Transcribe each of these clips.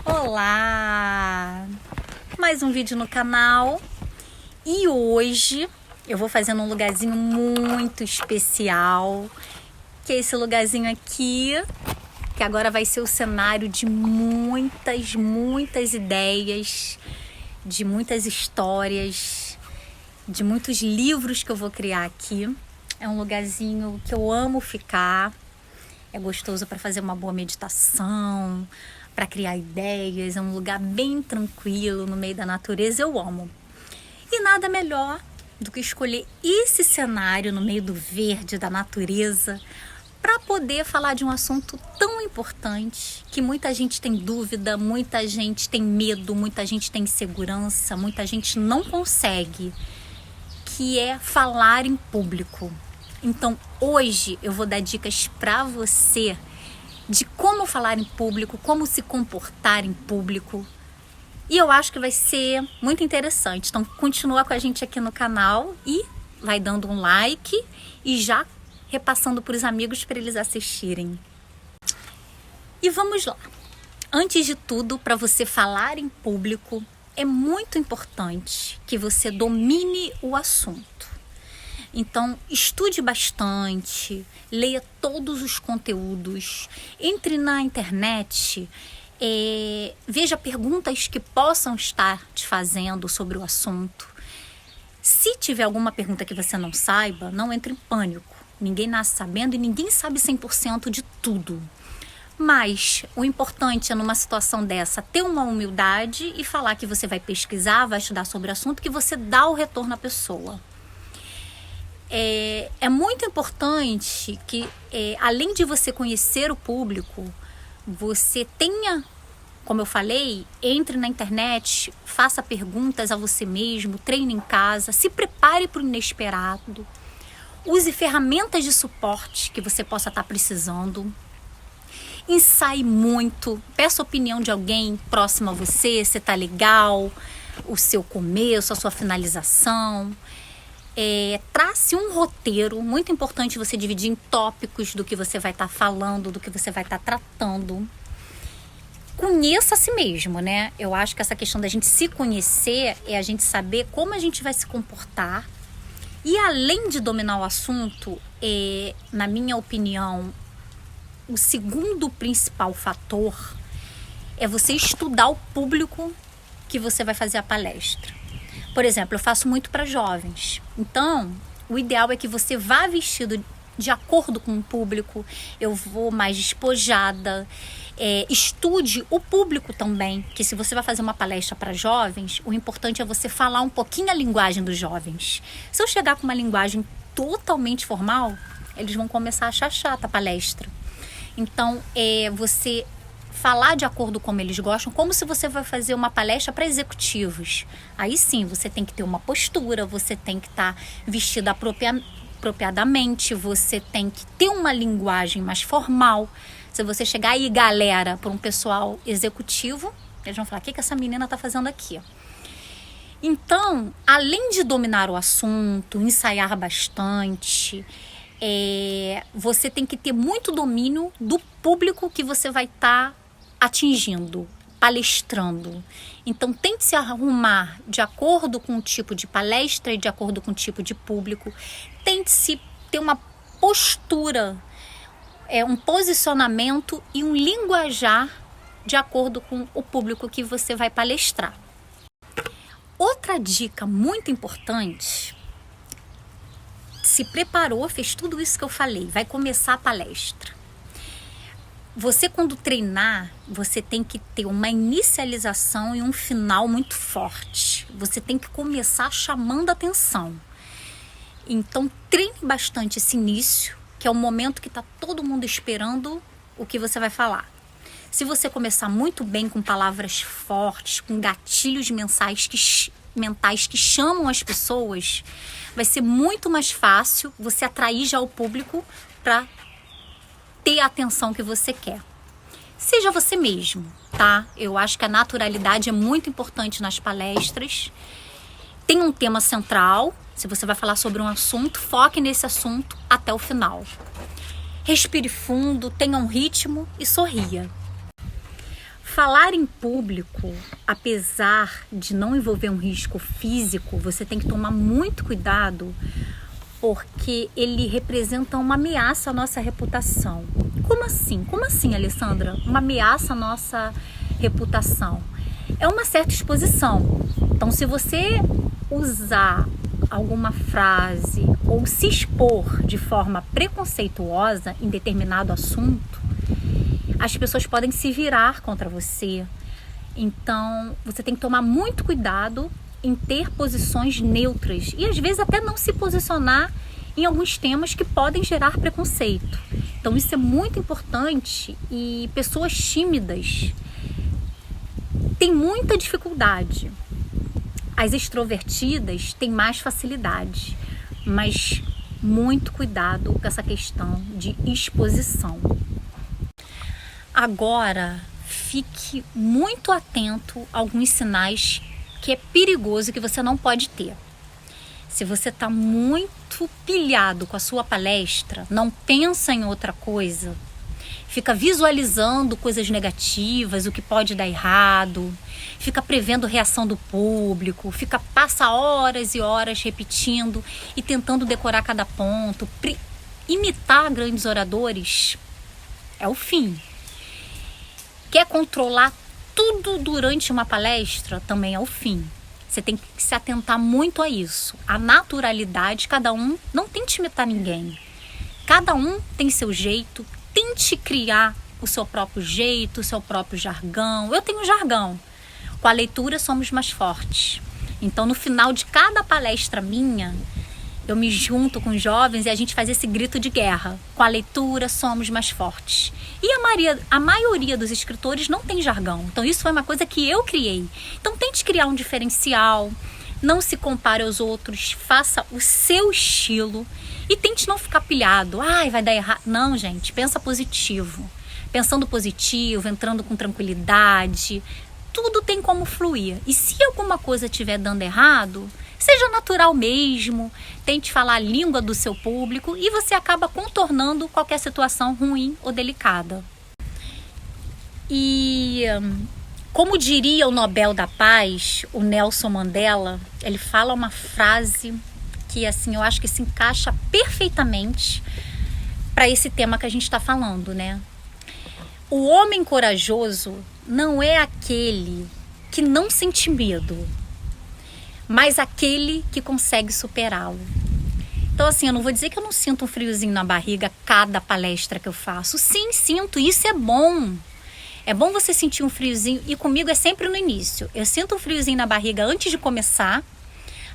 Olá! Mais um vídeo no canal e hoje eu vou fazer num lugarzinho muito especial, que é esse lugarzinho aqui, que agora vai ser o cenário de muitas ideias, de muitas histórias, de muitos livros que eu vou criar aqui. É um lugarzinho que eu amo ficar, é gostoso para fazer uma boa meditação, para criar ideias, é um lugar bem tranquilo no meio da natureza, eu amo. E nada melhor do que escolher esse cenário no meio do verde, da natureza, para poder falar de um assunto tão importante que muita gente tem dúvida, muita gente tem medo, muita gente tem insegurança, muita gente não consegue, que é falar em público. Então hoje eu vou dar dicas para você de como falar em público, como se comportar em público. E eu acho que vai ser muito interessante. Então continua com a gente aqui no canal e vai dando um like e já repassando para os amigos para eles assistirem. E vamos lá. Antes de tudo, para você falar em público, é muito importante que você domine o assunto. Então, estude bastante, leia todos os conteúdos, entre na internet, veja perguntas que possam estar te fazendo sobre o assunto. Se tiver alguma pergunta que você não saiba, não entre em pânico. Ninguém nasce sabendo e ninguém sabe 100% de tudo. Mas o importante é, numa situação dessa, ter uma humildade e falar que você vai pesquisar, vai estudar sobre o assunto, que você dá o retorno à pessoa. É muito importante que, além de você conhecer o público, você tenha, como eu falei, entre na internet, faça perguntas a você mesmo, treine em casa, se prepare para o inesperado, use ferramentas de suporte que você possa estar precisando, ensaie muito, peça a opinião de alguém próximo a você, se está legal, o seu começo, a sua finalização. Trace um roteiro, muito importante você dividir em tópicos do que você vai estar falando, do que você vai estar tratando. Conheça a si mesmo, né? Eu acho que essa questão da gente se conhecer é a gente saber como a gente vai se comportar. E além de dominar o assunto, na minha opinião, o segundo principal fator é você estudar o público que você vai fazer a palestra. Por exemplo, eu faço muito para jovens. Então, o ideal é que você vá vestido de acordo com o público. Eu vou mais despojada. Estude o público também. Que se você vai fazer uma palestra para jovens, o importante é você falar um pouquinho a linguagem dos jovens. Se eu chegar com uma linguagem totalmente formal, eles vão começar a achar chata a palestra. Então, você falar de acordo com como eles gostam, como se você vai fazer uma palestra para executivos. Aí sim, você tem que ter uma postura, você tem que estar vestida apropriadamente, você tem que ter uma linguagem mais formal. Se você chegar aí, galera, para um pessoal executivo, eles vão falar: o que essa menina está fazendo aqui? Então, além de dominar o assunto, ensaiar bastante, você tem que ter muito domínio do público que você vai estar atingindo, palestrando. Então, tente se arrumar de acordo com o tipo de palestra e de acordo com o tipo de público. Tente-se ter uma postura, um posicionamento e um linguajar de acordo com o público que você vai palestrar. Outra dica muito importante: se preparou, fez tudo isso que eu falei, vai começar a palestra. Você, quando treinar, você tem que ter uma inicialização e um final muito forte. Você tem que começar chamando a atenção. Então, treine bastante esse início, que é o momento que está todo mundo esperando o que você vai falar. Se você começar muito bem com palavras fortes, com gatilhos mentais que chamam as pessoas, vai ser muito mais fácil você atrair já o público para ter a atenção que você quer. Seja você mesmo, tá? Eu acho que a naturalidade é muito importante nas palestras. Tem um tema central. Se você vai falar sobre um assunto, foque nesse assunto até o final. Respire fundo, tenha um ritmo e sorria. Falar em público, apesar de não envolver um risco físico, você tem que tomar muito cuidado, porque ele representa uma ameaça à nossa reputação. Como assim? Como assim, Alessandra? Uma ameaça à nossa reputação? É uma certa exposição. Então, se você usar alguma frase ou se expor de forma preconceituosa em determinado assunto, as pessoas podem se virar contra você. Então, você tem que tomar muito cuidado em ter posições neutras e às vezes até não se posicionar em alguns temas que podem gerar preconceito. Então isso é muito importante, e pessoas tímidas têm muita dificuldade. As extrovertidas têm mais facilidade, mas muito cuidado com essa questão de exposição. Agora, fique muito atento a alguns sinais que é perigoso, que você não pode ter. Se você está muito pilhado com a sua palestra, não pensa em outra coisa, fica visualizando coisas negativas, o que pode dar errado, fica prevendo reação do público, passa horas e horas repetindo e tentando decorar cada ponto, imitar grandes oradores, é o fim. Quer controlar tudo durante uma palestra, também é o fim. Você tem que se atentar muito a isso. A naturalidade, cada um, não tente imitar ninguém. Cada um tem seu jeito, tente criar o seu próprio jeito, o seu próprio jargão. Eu tenho jargão. Com a leitura somos mais fortes. Então, no final de cada palestra minha, eu me junto com os jovens e a gente faz esse grito de guerra. Com a leitura somos mais fortes. E a maioria dos escritores não tem jargão. Então isso foi uma coisa que eu criei. Então tente criar um diferencial. Não se compare aos outros. Faça o seu estilo. E tente não ficar pilhado. Ai, vai dar errado. Não, gente. Pensa positivo. Pensando positivo, entrando com tranquilidade. Tudo tem como fluir. E se alguma coisa estiver dando errado, seja natural mesmo, tente falar a língua do seu público e você acaba contornando qualquer situação ruim ou delicada. E como diria o Nobel da Paz, o Nelson Mandela, ele fala uma frase que assim, eu acho que se encaixa perfeitamente para esse tema que a gente está falando, né? O homem corajoso não é aquele que não sente medo, mas aquele que consegue superá-lo. Então assim, eu não vou dizer que eu não sinto um friozinho na barriga cada palestra que eu faço. Sim, sinto, isso é bom. É bom você sentir um friozinho, e comigo é sempre no início. Eu sinto um friozinho na barriga antes de começar.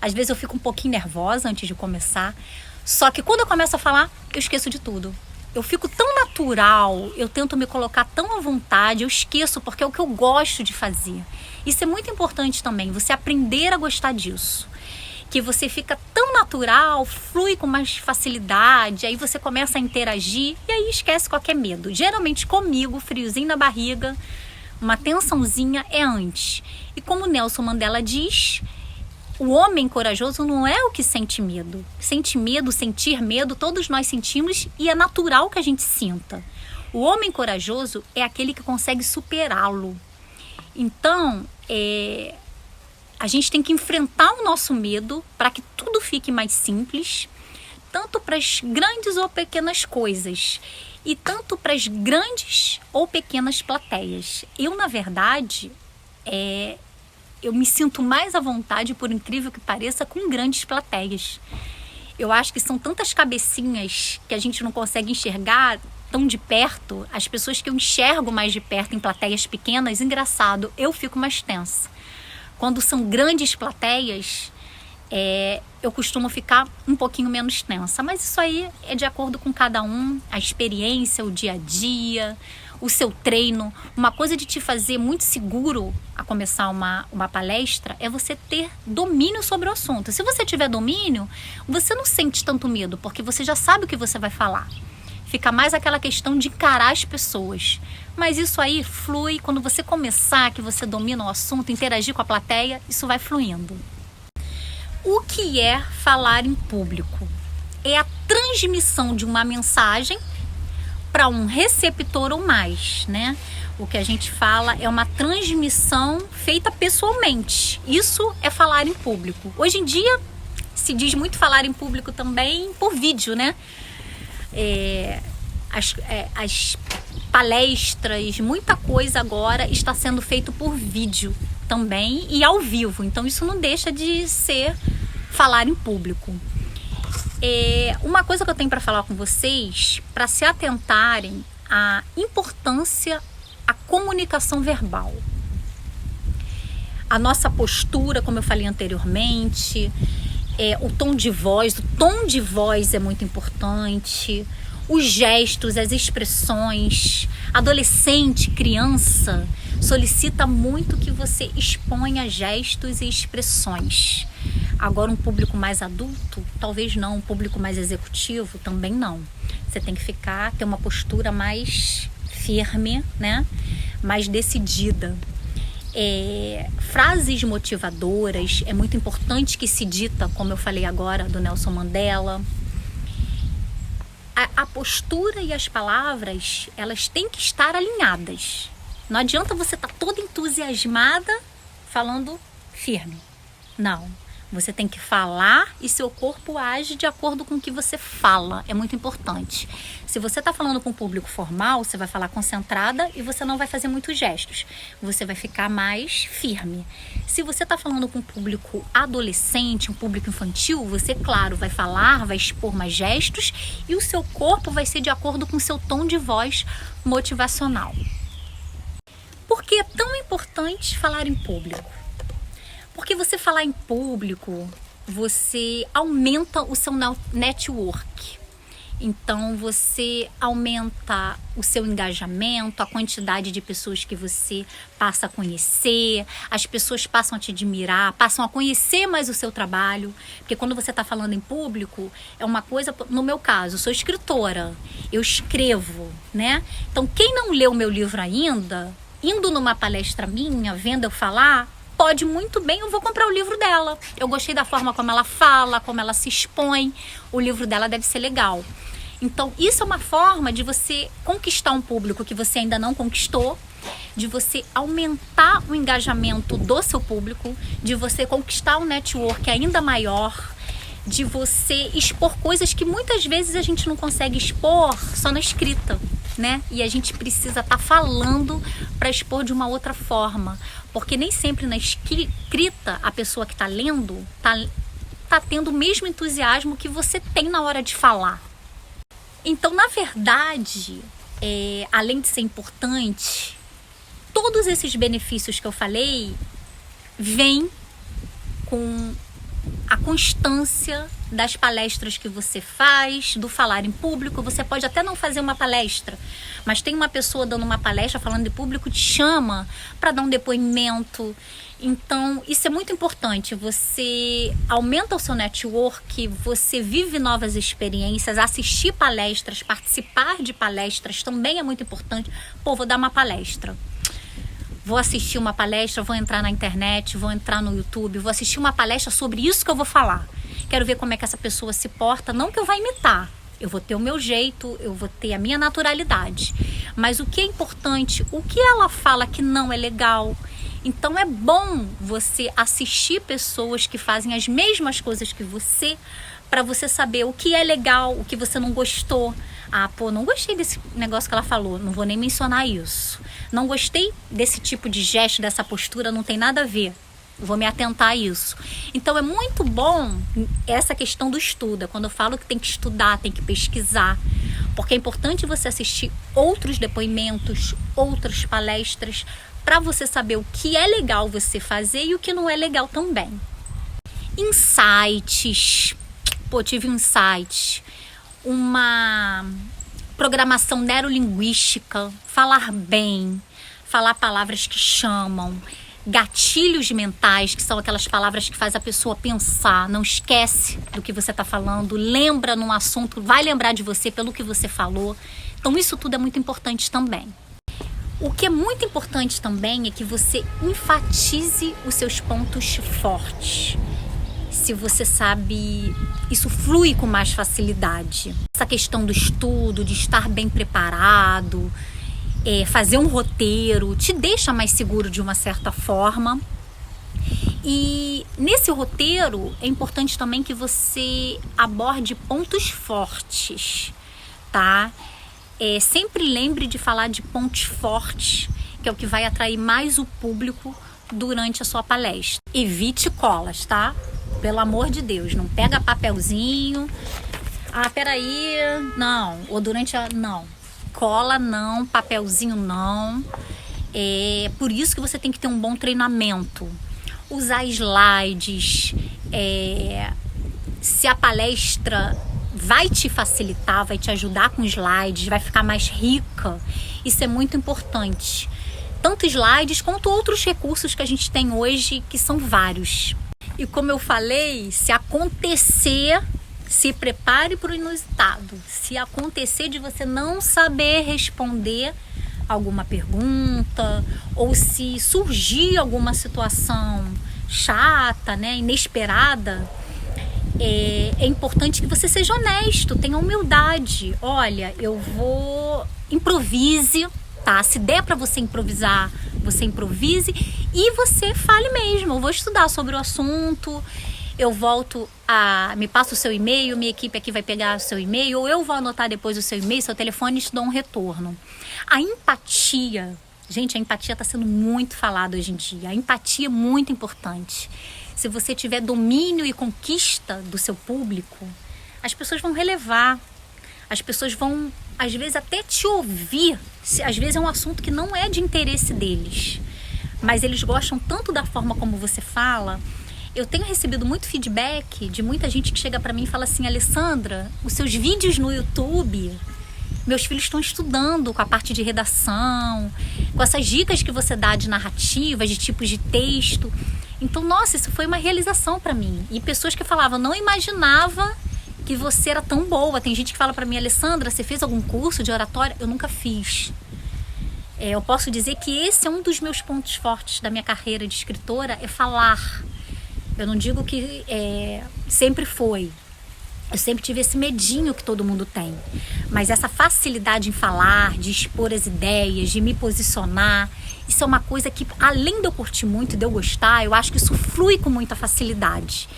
Às vezes eu fico um pouquinho nervosa antes de começar. Só que quando eu começo a falar, eu esqueço de tudo. Eu fico tão natural, eu tento me colocar tão à vontade, eu esqueço, porque é o que eu gosto de fazer. Isso é muito importante também, você aprender a gostar disso. Que você fica tão natural, flui com mais facilidade, aí você começa a interagir e aí esquece qualquer medo. Geralmente comigo, friozinho na barriga, uma tensãozinha é antes. E como Nelson Mandela diz, o homem corajoso não é o que sente medo. Sente medo, sentir medo, todos nós sentimos e é natural que a gente sinta. O homem corajoso é aquele que consegue superá-lo. Então, a gente tem que enfrentar o nosso medo para que tudo fique mais simples, tanto para as grandes ou pequenas coisas, e tanto para as grandes ou pequenas plateias. Eu, na verdade, eu me sinto mais à vontade, por incrível que pareça, com grandes plateias. Eu acho que são tantas cabecinhas que a gente não consegue enxergar tão de perto. As pessoas que eu enxergo mais de perto em plateias pequenas, engraçado, eu fico mais tensa. Quando são grandes plateias, eu costumo ficar um pouquinho menos tensa. Mas isso aí é de acordo com cada um, a experiência, o dia a dia, o seu treino. Uma coisa de te fazer muito seguro a começar uma palestra é você ter domínio sobre o assunto. Se você tiver domínio, você não sente tanto medo, porque você já sabe o que você vai falar. Fica mais aquela questão de encarar as pessoas. Mas isso aí flui quando você começar, que você domina o assunto, interagir com a plateia, isso vai fluindo. O que é falar em público? É a transmissão de uma mensagem para um receptor ou mais, né? O que a gente fala é uma transmissão feita pessoalmente. Isso é falar em público. Hoje em dia se diz muito falar em público também por vídeo, né? As palestras, muita coisa agora está sendo feito por vídeo também e ao vivo. Então isso não deixa de ser falar em público. Uma coisa que eu tenho para falar com vocês, para se atentarem à importância da comunicação verbal. A nossa postura, como eu falei anteriormente, o tom de voz é muito importante, os gestos, as expressões. Adolescente, criança, solicita muito que você exponha gestos e expressões. Agora um público mais adulto, talvez não, um público mais executivo, também não. Você tem que ter uma postura mais firme, né? Mais decidida. Frases motivadoras, é muito importante que se dita, como eu falei agora do Nelson Mandela. A postura e as palavras, elas têm que estar alinhadas. Não adianta você estar toda entusiasmada falando firme. Não. Você tem que falar e seu corpo age de acordo com o que você fala. É muito importante. Se você está falando com um público formal, você vai falar concentrada e você não vai fazer muitos gestos. Você vai ficar mais firme. Se você está falando com um público adolescente, um público infantil, você, claro, vai falar, vai expor mais gestos e o seu corpo vai ser de acordo com o seu tom de voz motivacional. Por que é tão importante falar em público? Porque você falar em público, você aumenta o seu network. Então você aumenta o seu engajamento, a quantidade de pessoas que você passa a conhecer, as pessoas passam a te admirar, passam a conhecer mais o seu trabalho. Porque quando você está falando em público, é uma coisa, no meu caso, eu sou escritora, eu escrevo, né? Então quem não leu meu livro ainda, indo numa palestra minha, vendo eu falar, pode muito bem, eu vou comprar o livro dela. Eu gostei da forma como ela fala, como ela se expõe. O livro dela deve ser legal. Então, isso é uma forma de você conquistar um público que você ainda não conquistou, de você aumentar o engajamento do seu público, de você conquistar um network ainda maior, de você expor coisas que muitas vezes a gente não consegue expor só na escrita, né? E a gente precisa estar falando para expor de uma outra forma, porque nem sempre na escrita a pessoa que está lendo tá tendo o mesmo entusiasmo que você tem na hora de falar. Então, na verdade, além de ser importante, todos esses benefícios que eu falei vêm com a constância das palestras que você faz, do falar em público. Você pode até não fazer uma palestra, mas tem uma pessoa dando uma palestra falando em público, te chama para dar um depoimento. Então, isso é muito importante. Você aumenta o seu network, você vive novas experiências, assistir palestras, participar de palestras também é muito importante. Pô, vou dar uma palestra. Vou assistir uma palestra, vou entrar na internet, vou entrar no YouTube, vou assistir uma palestra sobre isso que eu vou falar. Quero ver como é que essa pessoa se porta, não que eu vá imitar. Eu vou ter o meu jeito, eu vou ter a minha naturalidade. Mas o que é importante, o que ela fala que não é legal. Então é bom você assistir pessoas que fazem as mesmas coisas que você, para você saber o que é legal, o que você não gostou. Ah, pô, não gostei desse negócio que ela falou, não vou nem mencionar isso. Não gostei desse tipo de gesto, dessa postura, não tem nada a ver. Vou me atentar a isso. Então é muito bom essa questão do estudo. Quando eu falo que tem que estudar, tem que pesquisar. Porque é importante você assistir outros depoimentos, outras palestras, para você saber o que é legal você fazer e o que não é legal também. Insights. Pô, tive um insight. Uma programação neurolinguística, falar bem, falar palavras que chamam, gatilhos mentais, que são aquelas palavras que faz a pessoa pensar, não esquece do que você está falando, lembra num assunto, vai lembrar de você pelo que você falou. Então isso tudo é muito importante também. O que é muito importante também é que você enfatize os seus pontos fortes. se você sabe, isso flui com mais facilidade. Essa questão do estudo, de estar bem preparado, fazer um roteiro, te deixa mais seguro de uma certa forma. E nesse roteiro é importante também que você aborde pontos fortes, tá? Sempre lembre de falar de pontos fortes, que é o que vai atrair mais o público durante a sua palestra. Evite colas, tá? Pelo amor de Deus, não pega papelzinho. Peraí, não. Ou durante a... Não. Cola não, papelzinho não. Por isso que você tem que ter um bom treinamento. Usar slides. Se a palestra vai te facilitar, vai te ajudar com slides, vai ficar mais rica. Isso é muito importante. Tanto slides quanto outros recursos que a gente tem hoje, que são vários. E como eu falei, se acontecer, se prepare para o inusitado. Se acontecer de você não saber responder alguma pergunta, ou se surgir alguma situação chata, né, inesperada, é importante que você seja honesto, tenha humildade. Olha, improvise, tá? Se der para você improvisar, você improvise e você fale mesmo. Eu vou estudar sobre o assunto, me passa o seu e-mail, minha equipe aqui vai pegar o seu e-mail, ou eu vou anotar depois o seu e-mail, seu telefone e te dou um retorno. A empatia, gente, a empatia está sendo muito falada hoje em dia. A empatia é muito importante. Se você tiver domínio e conquista do seu público, as pessoas vão relevar. As pessoas vão, às vezes, até te ouvir. Às vezes é um assunto que não é de interesse deles, mas eles gostam tanto da forma como você fala. Eu tenho recebido muito feedback de muita gente que chega para mim e fala assim: Alessandra, os seus vídeos no YouTube, meus filhos estão estudando com a parte de redação, com essas dicas que você dá de narrativas, de tipos de texto. Então, nossa, isso foi uma realização para mim. E pessoas que falavam: não imaginava que você era tão boa. Tem gente que fala para mim: Alessandra, você fez algum curso de oratória? Eu nunca fiz. Eu posso dizer que esse é um dos meus pontos fortes da minha carreira de escritora, é falar. Eu não digo que sempre foi. Eu sempre tive esse medinho que todo mundo tem. Mas essa facilidade em falar, de expor as ideias, de me posicionar, isso é uma coisa que, além de eu curtir muito e de eu gostar, eu acho que isso flui com muita facilidade.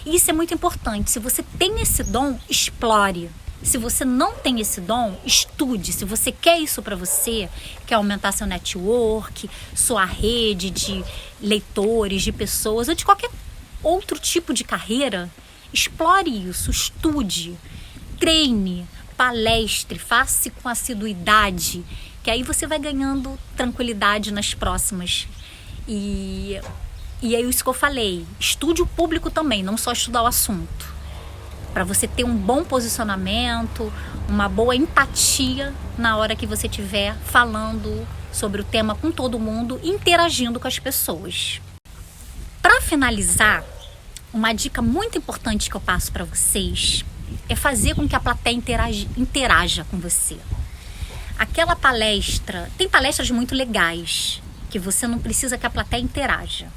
E isso é muito importante. Se você tem esse dom, explore. Se você não tem esse dom, estude. Se você quer isso para você, quer aumentar seu network, sua rede de leitores, de pessoas, ou de qualquer outro tipo de carreira, explore isso, estude, treine, palestre, faça com assiduidade, que aí você vai ganhando tranquilidade nas próximas. E é isso que eu falei, estude o público também, não só estudar o assunto, para você ter um bom posicionamento, uma boa empatia na hora que você estiver falando sobre o tema com todo mundo, interagindo com as pessoas. Para finalizar, uma dica muito importante que eu passo para vocês é fazer com que a plateia interaja com você. Aquela palestra, tem palestras muito legais, que você não precisa que a plateia interaja.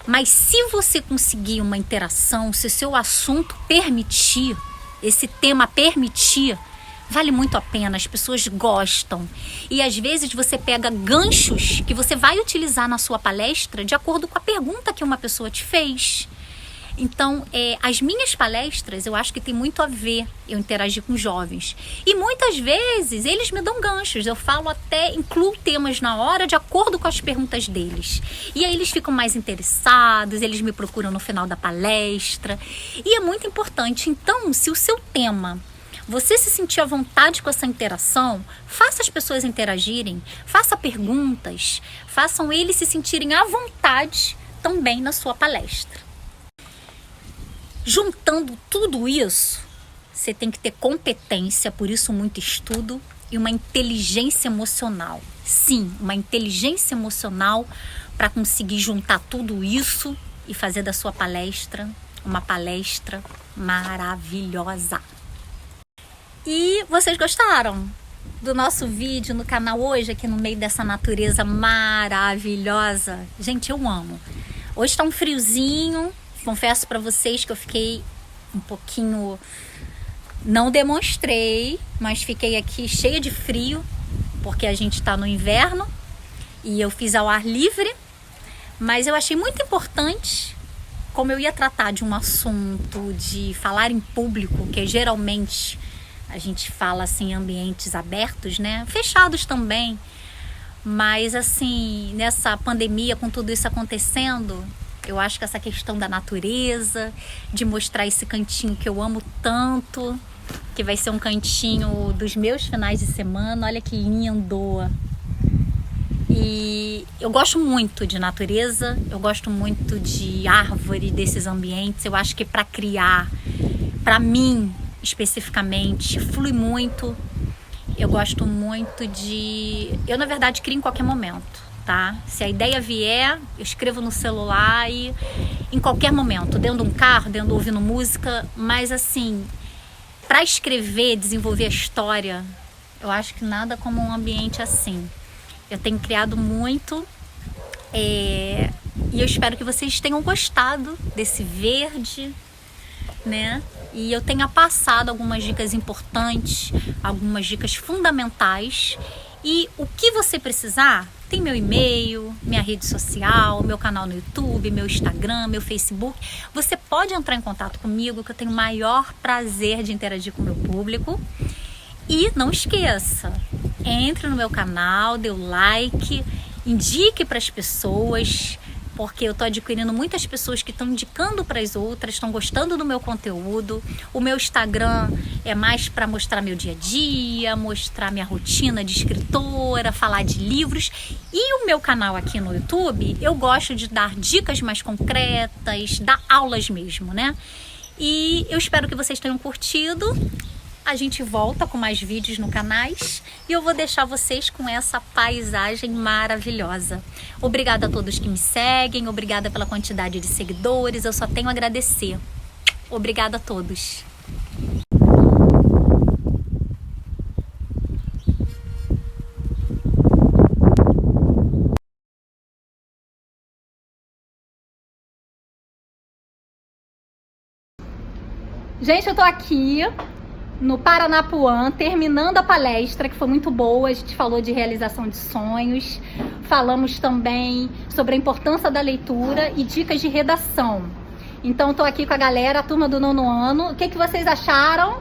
Mas se você conseguir uma interação, se o seu assunto permitir, esse tema permitir, vale muito a pena, as pessoas gostam. E às vezes você pega ganchos que você vai utilizar na sua palestra de acordo com a pergunta que uma pessoa te fez. Então, as minhas palestras, eu acho que tem muito a ver eu interagir com jovens. E muitas vezes eles me dão ganchos. Eu falo até, incluo temas na hora de acordo com as perguntas deles. E aí eles ficam mais interessados, eles me procuram no final da palestra. E é muito importante. Então, se o seu tema, você se sentir à vontade com essa interação, faça as pessoas interagirem, faça perguntas, façam eles se sentirem à vontade também na sua palestra. Juntando tudo isso, você tem que ter competência, por isso muito estudo, e uma inteligência emocional. Sim, uma inteligência emocional para conseguir juntar tudo isso e fazer da sua palestra uma palestra maravilhosa. E vocês gostaram do nosso vídeo no canal hoje, aqui no meio dessa natureza maravilhosa? Gente, eu amo. Hoje tá um friozinho, Confesso para vocês que eu fiquei um pouquinho... Não demonstrei, mas fiquei aqui cheia de frio, porque a gente está no inverno e eu fiz ao ar livre. Mas eu achei muito importante, como eu ia tratar de um assunto de falar em público, que geralmente a gente fala assim em ambientes abertos, né? Fechados também. Mas assim, nessa pandemia, com tudo isso acontecendo, eu acho que essa questão da natureza, de mostrar esse cantinho que eu amo tanto, que vai ser um cantinho dos meus finais de semana, olha que lindo! E eu gosto muito de natureza, eu gosto muito de árvore, desses ambientes. Eu acho que para criar, para mim especificamente, flui muito. Eu gosto muito de... Eu, na verdade, crio em qualquer momento, tá? Se a ideia vier, eu escrevo no celular e em qualquer momento, dentro de um carro, ouvindo música, mas assim, para escrever, desenvolver a história, eu acho que nada como um ambiente assim. Eu tenho criado muito e eu espero que vocês tenham gostado desse verde, né? E eu tenha passado algumas dicas importantes, algumas dicas fundamentais. E o que você precisar, tem meu e-mail, minha rede social, meu canal no YouTube, meu Instagram, meu Facebook. Você pode entrar em contato comigo, que eu tenho o maior prazer de interagir com o meu público. E não esqueça, entre no meu canal, dê o like, indique para as pessoas, porque eu estou adquirindo muitas pessoas que estão indicando para as outras, estão gostando do meu conteúdo. O meu Instagram é mais para mostrar meu dia a dia, mostrar minha rotina de escritora, falar de livros. E o meu canal aqui no YouTube, eu gosto de dar dicas mais concretas, dar aulas mesmo, né? E eu espero que vocês tenham curtido. A gente volta com mais vídeos no canal e eu vou deixar vocês com essa paisagem maravilhosa. Obrigada a todos que me seguem, obrigada pela quantidade de seguidores, eu só tenho a agradecer. Obrigada a todos. Gente, eu tô aqui no Paranapuã, terminando a palestra, que foi muito boa. A gente falou de realização de sonhos, falamos também sobre a importância da leitura e dicas de redação. Então, tô aqui com a galera, a turma do 9º ano. O que vocês acharam?